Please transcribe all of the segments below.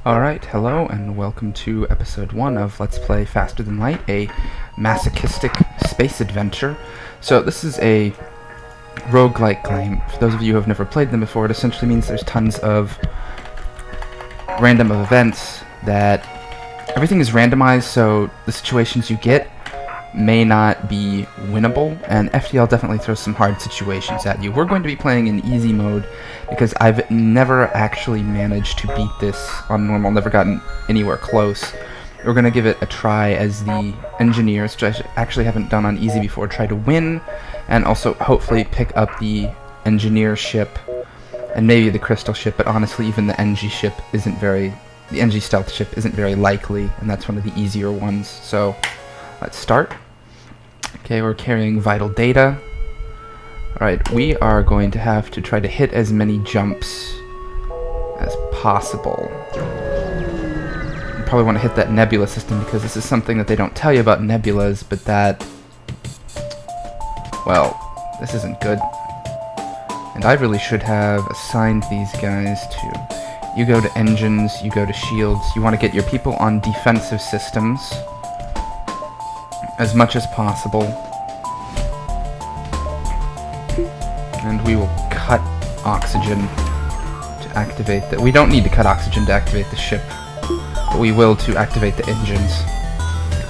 Alright, hello and welcome to episode 1 of Let's Play Faster Than Light, a masochistic space adventure. So this is a roguelike game. For those of you who have never played them before, it essentially means there's tons of random events that everything is randomized, so the situations you get may not be winnable, and FTL definitely throws some hard situations at you. We're going to be playing in easy mode because I've never actually managed to beat this on normal, never gotten anywhere close. We're going to give it a try as the engineers, which I actually haven't done on easy before, try to win, and also hopefully pick up the engineer ship and maybe the crystal ship, but honestly even the NG ship isn't very, the NG stealth ship isn't very likely, and that's one of the easier ones. So let's start. Okay, we're carrying vital data. Alright, we are going to have to try to hit as many jumps as possible. You probably want to hit that nebula system because this is something that they don't tell you about nebulas, but that, well, this isn't good. And I really should have assigned these guys to, you go to engines, you go to shields. You want to get your people on defensive systems as much as possible, and we will cut oxygen to activate the... We don't need to cut oxygen to activate the ship, but we will to activate the engines.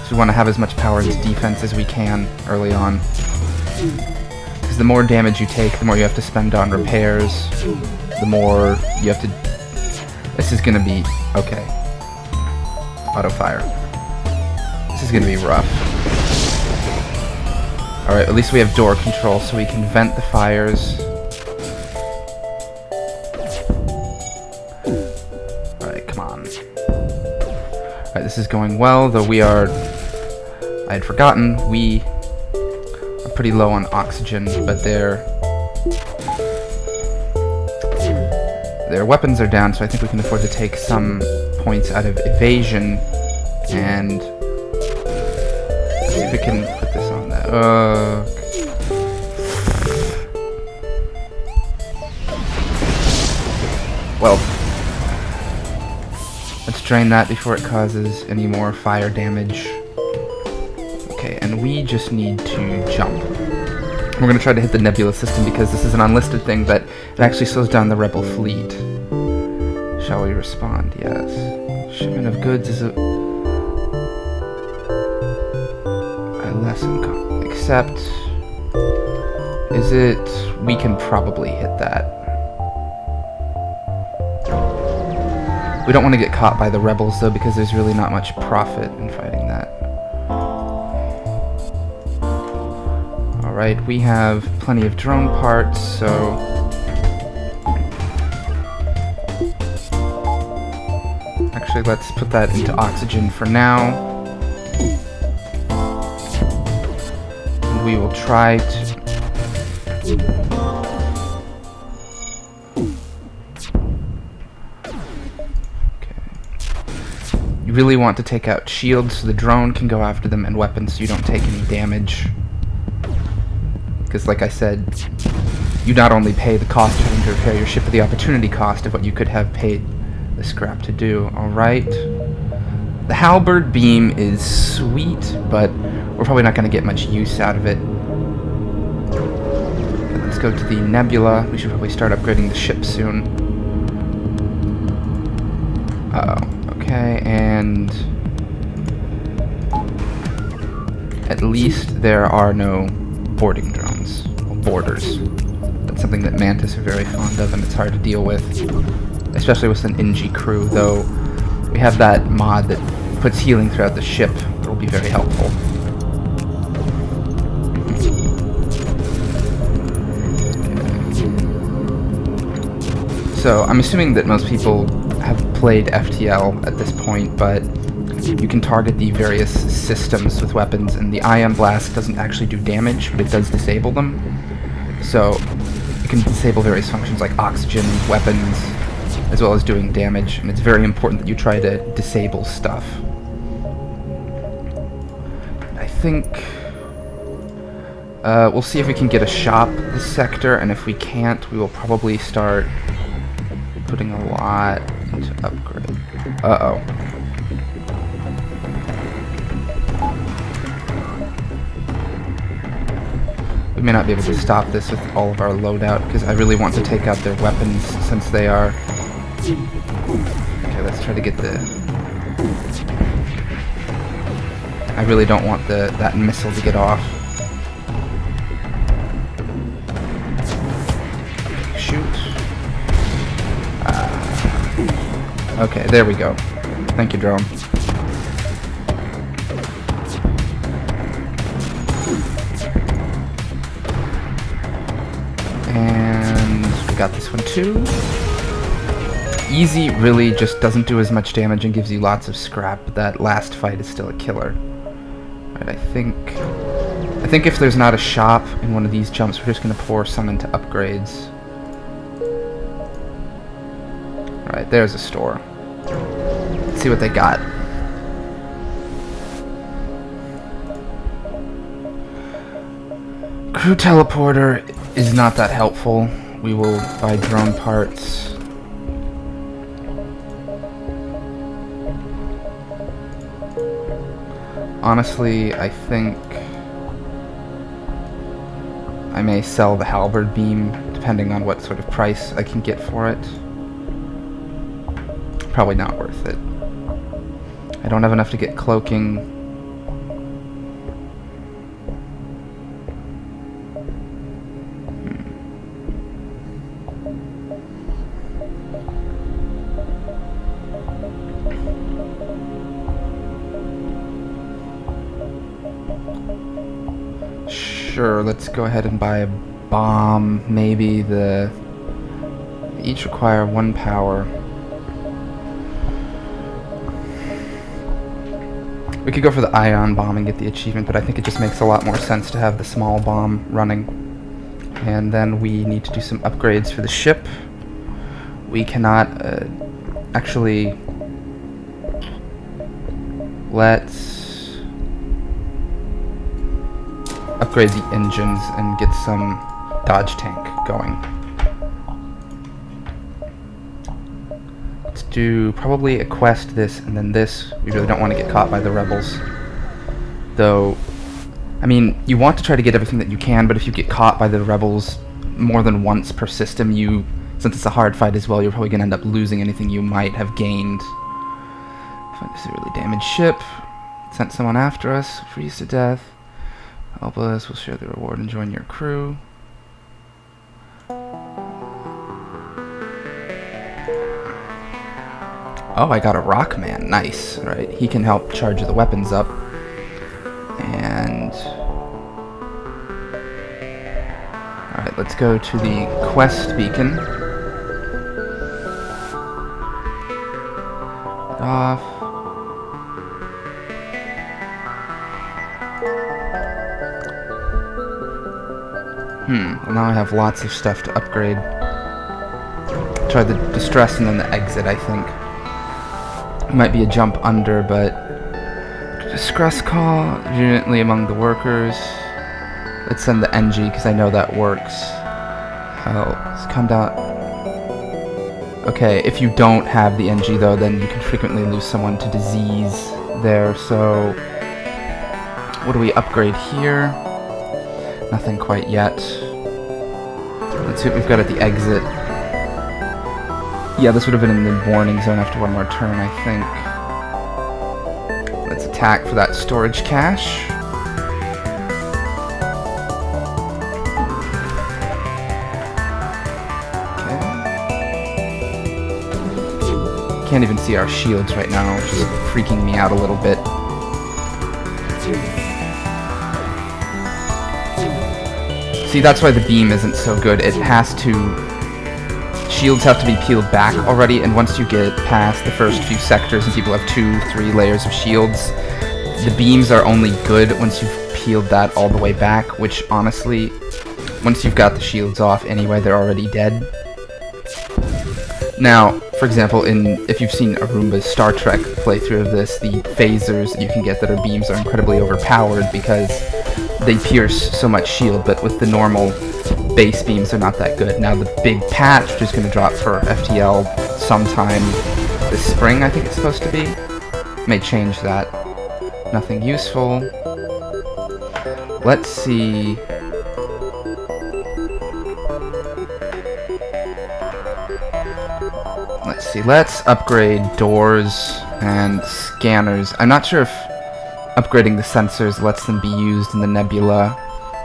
So we want to have as much power as defense as we can early on, because the more damage you take, the more you have to spend on repairs, the more you have to... This is gonna be... okay. Auto fire. This is gonna be rough. Alright, at least we have door control so we can vent the fires. Alright, come on. Alright, this is going well, though we are... I had forgotten, we are pretty low on oxygen, but their weapons are down, so I think we can afford to take some points out of evasion, and let's see if we can put this on that. Well, let's drain that before it causes any more fire damage. Okay, and we just need to jump. We're going to try to hit the nebula system because this is an unlisted thing, but it actually slows down the rebel fleet. Shall we respond? Yes. Shipment of goods is a lesson. Except, is it... we can probably hit that. We don't want to get caught by the rebels, though, because there's really not much profit in fighting that. Alright, we have plenty of drone parts, so... actually, let's put that into oxygen for now. And we will try to... You really want to take out shields so the drone can go after them, and weapons so you don't take any damage. Because like I said, you not only pay the cost of having to repair your ship, but the opportunity cost of what you could have paid the scrap to do. Alright. The halberd beam is sweet, but we're probably not going to get much use out of it. Okay, let's go to the nebula. We should probably start upgrading the ship soon. Uh-oh. Okay, and at least there are no boarding drones, or boarders. That's something that Mantis are very fond of, and it's hard to deal with, especially with an NG crew, though we have that mod that puts healing throughout the ship that will be very helpful. So I'm assuming that most people have played FTL at this point, but you can target the various systems with weapons, and the ion blast doesn't actually do damage, but it does disable them. So you can disable various functions like oxygen, weapons, as well as doing damage, and it's very important that you try to disable stuff. I think we'll see if we can get a shop this sector, and if we can't, we will probably start putting a lot into upgrade. Uh-oh. We may not be able to stop this with all of our loadout, because I really want to take out their weapons since they are... Okay, let's try to get the... I really don't want that missile to get off. Shoot. Okay, there we go. Thank you, drone. And we got this one too. Easy really just doesn't do as much damage and gives you lots of scrap, but that last fight is still a killer. Right, I think if there's not a shop in one of these jumps, we're just gonna pour some into upgrades. Alright, there's a store. Let's see what they got. Crew teleporter is not that helpful. We will buy drone parts. Honestly, I think I may sell the halberd beam, depending on what sort of price I can get for it. Probably not worth it. I don't have enough to get cloaking. Sure, let's go ahead and buy a bomb. Maybe they each require 1 power. We could go for the ion bomb and get the achievement, but I think it just makes a lot more sense to have the small bomb running. And then we need to do some upgrades for the ship. We cannot actually... Let's upgrade the engines and get some dodge tank going. Let's do probably a quest this and then this. We really don't want to get caught by the rebels. Though, I mean, you want to try to get everything that you can, but if you get caught by the rebels more than once per system, since it's a hard fight as well, you're probably going to end up losing anything you might have gained. Find a severely damaged ship. Sent someone after us. Freeze to death. Help us, we'll share the reward and join your crew. Oh, I got a rock man. Nice. Right, he can help charge the weapons up. And... Alright, let's go to the quest beacon. Off. Well, now I have lots of stuff to upgrade. Try the distress and then the exit, I think. It might be a jump under, but... Distress call, urgently among the workers. Let's send the NG, because I know that works. Let's come down... Okay, if you don't have the NG, though, then you can frequently lose someone to disease there, so... What do we upgrade here? Nothing quite yet. Let's see what we've got at the exit. Yeah, this would have been in the warning zone after one more turn, I think. Let's attack for that storage cache. Okay. Can't even see our shields right now, which is freaking me out a little bit. See, that's why the beam isn't so good. It has to... Shields have to be peeled back already, and once you get past the first few sectors and people have 2-3 layers of shields, the beams are only good once you've peeled that all the way back, which honestly, once you've got the shields off anyway, they're already dead. Now, for example, if you've seen Arumba's Star Trek playthrough of this, the phasers that you can get that are beams are incredibly overpowered because they pierce so much shield, but with the normal base beams they're not that good. Now the big patch, which is going to drop for FTL sometime this spring, I think it's supposed to be. May change that. Nothing useful. Let's see. Let's upgrade doors and scanners. I'm not sure if upgrading the sensors lets them be used in the nebula,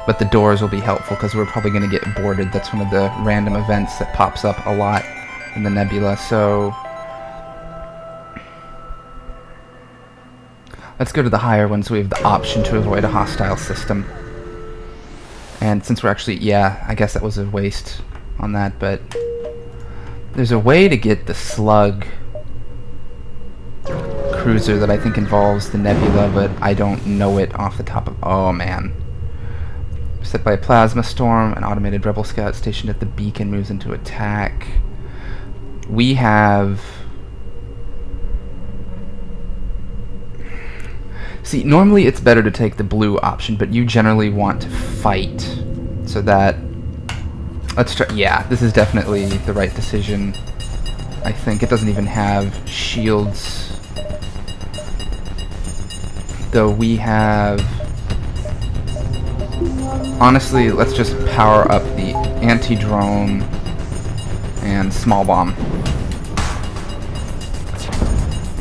but the doors will be helpful because we're probably going to get boarded. That's one of the random events that pops up a lot in the nebula. So let's go to the higher ones. We have the option to avoid a hostile system. And since we're actually, yeah, I guess that was a waste on that, but there's a way to get the slug cruiser that I think involves the nebula, but I don't know it off the top of... Oh, man. Set by a plasma storm, an automated rebel scout stationed at the beacon moves into attack. We have... See, normally it's better to take the blue option, but you generally want to fight, so that... Let's try... Yeah, this is definitely the right decision. I think it doesn't even have shields. Though we have... Honestly, let's just power up the anti-drone and small bomb.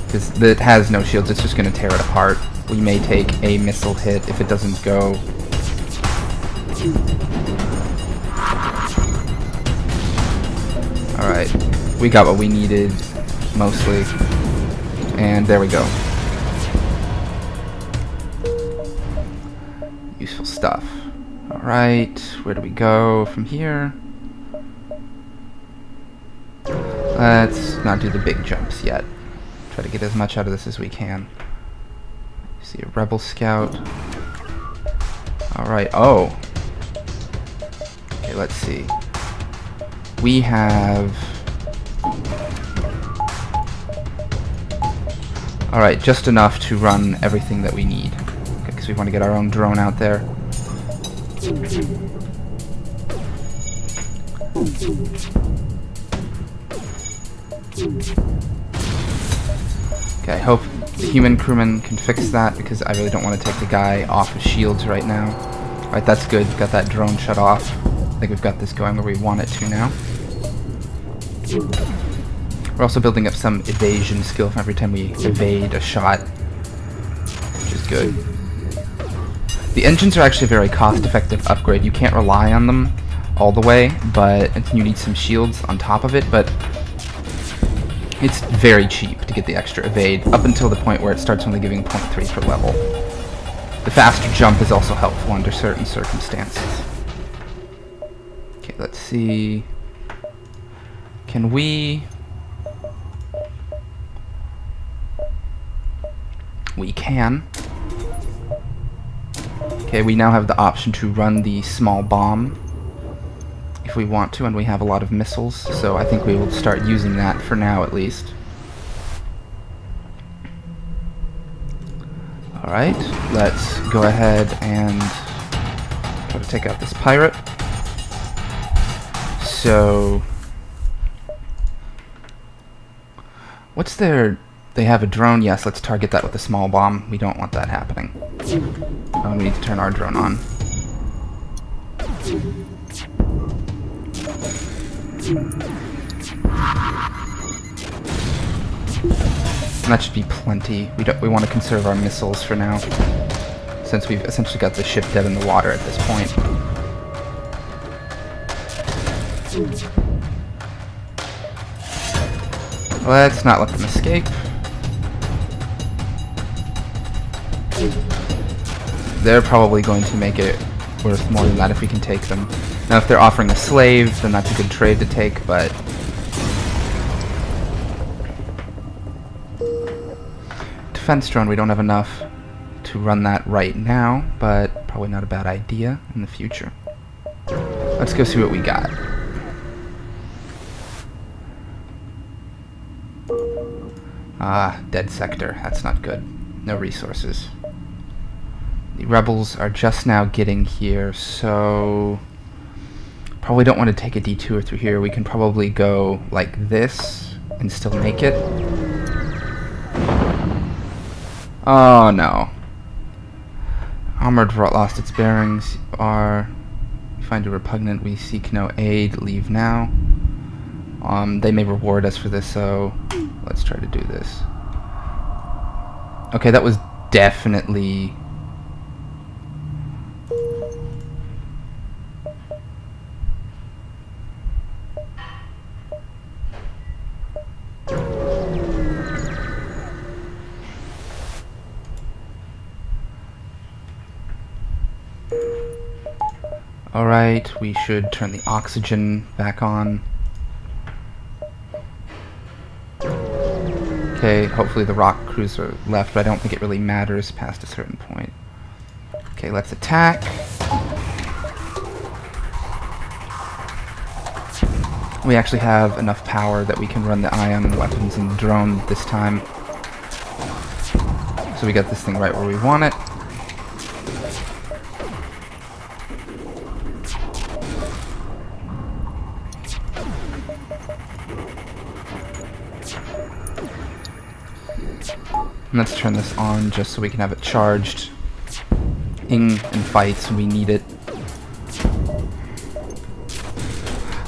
Because it has no shields, it's just going to tear it apart. We may take a missile hit if it doesn't go. Alright, we got what we needed, mostly. And there we go. Useful stuff. Alright, where do we go from here? Let's not do the big jumps yet. Try to get as much out of this as we can. See a rebel scout. Alright, oh. Okay, let's see. We have... Alright, just enough to run everything that we need. Because we want to get our own drone out there. Okay, I hope the human crewman can fix that, because I really don't want to take the guy off of shields right now. Alright, that's good. Got that drone shut off. I think we've got this going where we want it to now. We're also building up some evasion skill from every time we evade a shot, which is good. The engines are actually a very cost-effective upgrade. You can't rely on them all the way, but you need some shields on top of it, but it's very cheap to get the extra evade, up until the point where it starts only giving 0.3 per level. The faster jump is also helpful under certain circumstances. Okay, let's see. Can we... We can. Okay, we now have the option to run the small bomb if we want to, and we have a lot of missiles, so I think we will start using that for now at least. Alright, let's go ahead and try to take out this pirate. So... What's their... They have a drone, yes, let's target that with a small bomb. We don't want that happening. Oh, we need to turn our drone on. And that should be plenty. We want to conserve our missiles for now, since we've essentially got the ship dead in the water at this point. Let's not let them escape. They're probably going to make it worth more than that if we can take them. Now if they're offering a slave, then that's a good trade to take, but... Defense drone, we don't have enough to run that right now, but probably not a bad idea in the future. Let's go see what we got. Ah, dead sector. That's not good. No resources. The rebels are just now getting here, so... Probably don't want to take a detour through here. We can probably go like this and still make it. Oh no. Armored lost its bearings. We find you repugnant. We seek no aid. Leave now. They may reward us for this, so let's try to do this. Okay, that was definitely... Alright, we should turn the oxygen back on. Okay, hopefully the rock cruiser left, but I don't think it really matters past a certain point. Okay, let's attack. We actually have enough power that we can run the ion weapons and drone this time. So we got this thing right where we want it. And let's turn this on just so we can have it charged in fights when we need it.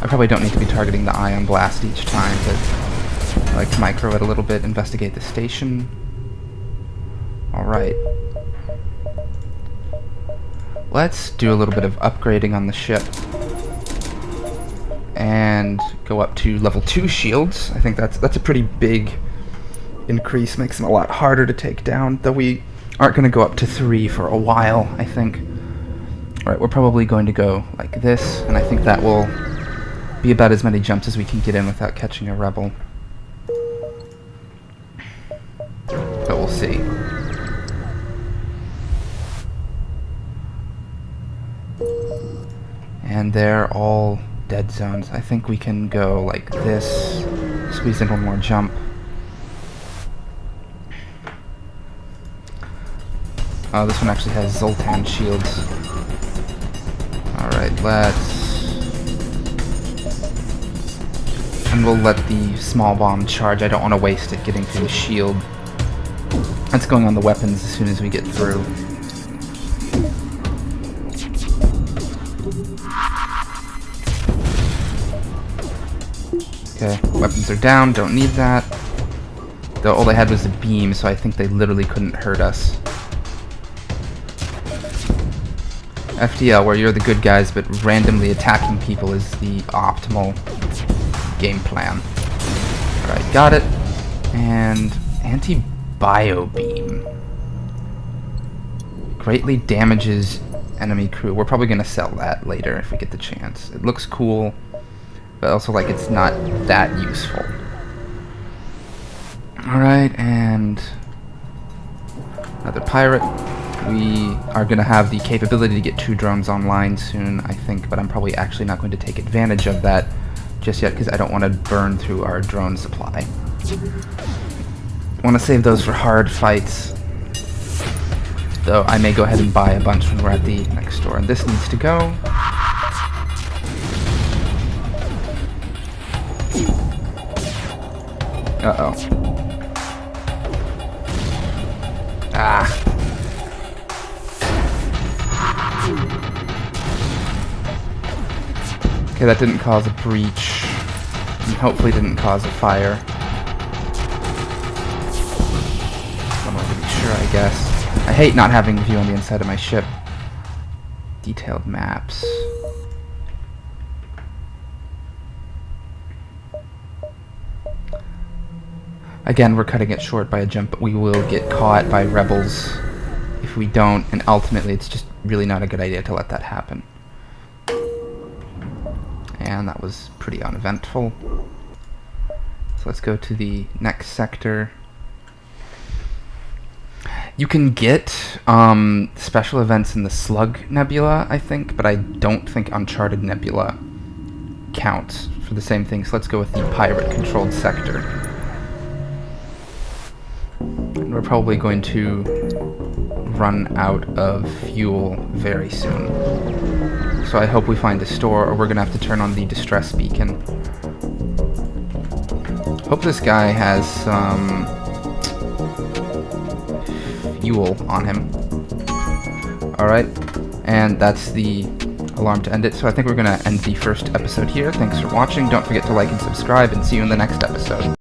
I probably don't need to be targeting the ion blast each time, but I like to micro it a little bit, investigate the station. Alright. Let's do a little bit of upgrading on the ship. And go up to level 2 shields. I think that's a pretty big increase, makes them a lot harder to take down, though we aren't going to go up to 3 for a while, I think. Alright, we're probably going to go like this, and I think that will be about as many jumps as we can get in without catching a rebel. But we'll see. And they're all dead zones. I think we can go like this, squeeze in one more jump. Oh, this one actually has Zoltan shields. Alright, and we'll let the small bomb charge. I don't want to waste it getting through the shield. That's going on the weapons as soon as we get through. Okay, weapons are down, don't need that. Though all they had was a beam, so I think they literally couldn't hurt us. FTL, where you're the good guys, but randomly attacking people is the optimal game plan. Alright, got it. And anti-bio beam. Greatly damages enemy crew. We're probably going to sell that later if we get the chance. It looks cool, but also like it's not that useful. Alright, and another pirate. We are going to have the capability to get 2 drones online soon, I think, but I'm probably actually not going to take advantage of that just yet because I don't want to burn through our drone supply. I want to save those for hard fights, though I may go ahead and buy a bunch when we're at the next store. And this needs to go. Uh-oh. Ah. Okay, that didn't cause a breach, and hopefully didn't cause a fire. I wanted to be sure, I guess. I hate not having view on the inside of my ship. Detailed maps. Again, we're cutting it short by a jump, but we will get caught by rebels if we don't, and ultimately it's just really not a good idea to let that happen. And that was pretty uneventful. So let's go to the next sector. You can get special events in the Slug Nebula, I think, but I don't think Uncharted Nebula counts for the same thing. So let's go with the pirate-controlled sector. And we're probably going to run out of fuel very soon. So I hope we find a store, or we're going to have to turn on the distress beacon. Hope this guy has some fuel on him. Alright, and that's the alarm to end it. So I think we're going to end the first episode here. Thanks for watching. Don't forget to like and subscribe, and see you in the next episode.